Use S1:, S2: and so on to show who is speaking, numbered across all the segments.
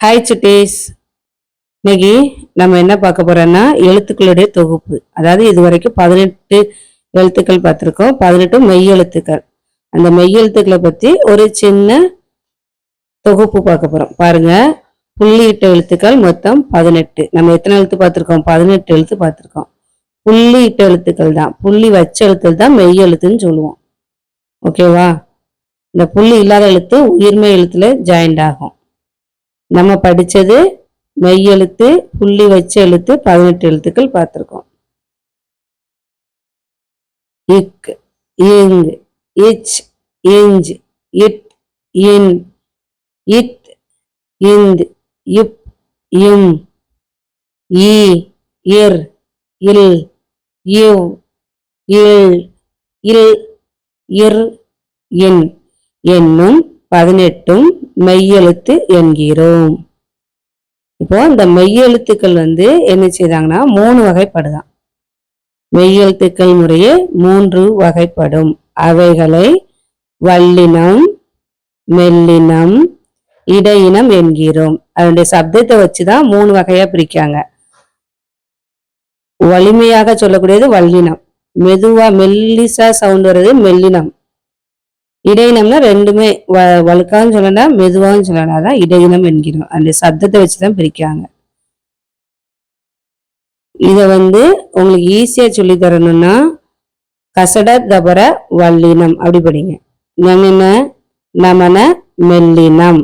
S1: Hi சுட்டீஸ். இன்னைக்கு நம்ம என்ன பார்க்க போறோம்னா எழுத்துக்களுடைய தொகுப்பு. அதாவது இது வரைக்கும் 18 எழுத்துக்கள் பார்த்துருக்கோம். 18 மெய் எழுத்துக்கள். அந்த மெய் எழுத்துக்களை பற்றி ஒரு சின்ன தொகுப்பு பார்க்க போறோம். பாருங்க, புள்ளியிட்ட எழுத்துக்கள் மொத்தம் 18. நம்ம எத்தனை எழுத்து பார்த்துருக்கோம்? 18 எழுத்து பார்த்துருக்கோம். புள்ளியிட்ட எழுத்துக்கள் தான், புள்ளி வச்ச எழுத்துக்கள் தான் மெய் எழுத்துன்னு சொல்லுவோம். ஓகேவா? இந்த புள்ளி இல்லாத எழுத்து உயிர்மெய் எழுத்துல ஜாயிண்ட் ஆகும். நம்ம படிச்சது மெய் எழுத்து, புள்ளி வச்ச எழுத்து 18 எழுத்துக்கள் பார்த்திருக்கோம். இக், இங், இச், இஞ்ச், இட், இன், இத், இந்த், இப், இம், ஈ, இர், இல், இவ், இல், இல், இர், இன் என்னும் 18 மெய்யெழுத்து என்கிறோம். இப்போ இந்த மெய்யெழுத்துக்கள் என்ன செய்தாங்கன்னா 3 வகைப்படுதான். மெய்யெழுத்துக்கள் முறையே 3 வகைப்படும். அவைகளை வல்லினம், மெல்லினம், இடையினம் என்கிறோம். அதனுடைய சப்தத்தை வச்சுதான் 3 வகையா பிரிக்காங்க. வலிமையாக சொல்லக்கூடியது வல்லினம், மெதுவா மெல்லிசா சவுண்ட் வருது மெல்லினம். இடையினம்னா ரெண்டுமே வழுக்கான்னு சொல்லலாம், மெதுவான்னு சொல்லலாம். அதான் இடையினம் என்கிறோம். அந்த சப்தத்தை வச்சுதான் பிரிக்காங்க. இத உங்களுக்கு ஈஸியா சொல்லி தரணும்னா கசட தபர வல்லினம் அப்படி படிங்க. ஞன நமன மெல்லினம்.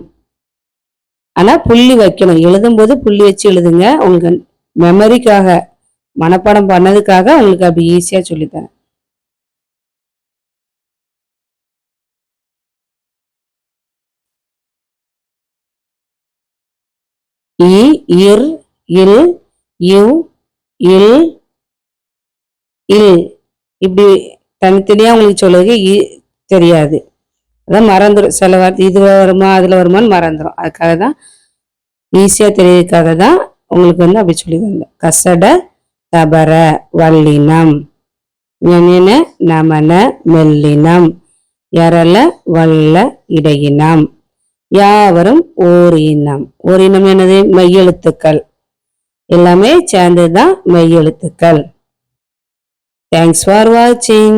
S1: ஆனா புள்ளி வைக்கணும். எழுதும் போது புள்ளி வச்சு எழுதுங்க. உங்களுக்கு மெமரிக்காக, மனப்பாடம் பண்ணதுக்காக உங்களுக்கு அப்படி ஈஸியா சொல்லித்தரேன். இ, இர், இல், இவ், இல், இல் இப்படி தனித்தனியா உங்களுக்கு சொல்லுது தெரியாது. அதான் மறந்துடும். சில வார்த்தை இதுல வருமா அதுல வருமானு மறந்துடும். அதுக்காக தான் ஈஸியா தெரியறதுக்காக தான் உங்களுக்கு அப்படி சொல்லி தந்தேன். கசட தபர வல்லினம், நமன மெல்லினம், எரல வல்ல இடையினம், யாவரும் ஓரினம். ஓரினம் என்னது? மெய்யெழுத்துக்கள். எல்லாமே சேர்ந்ததுதான் மெய்யெழுத்துக்கள். தேங்க்ஸ் ஃபார் வாட்சிங்.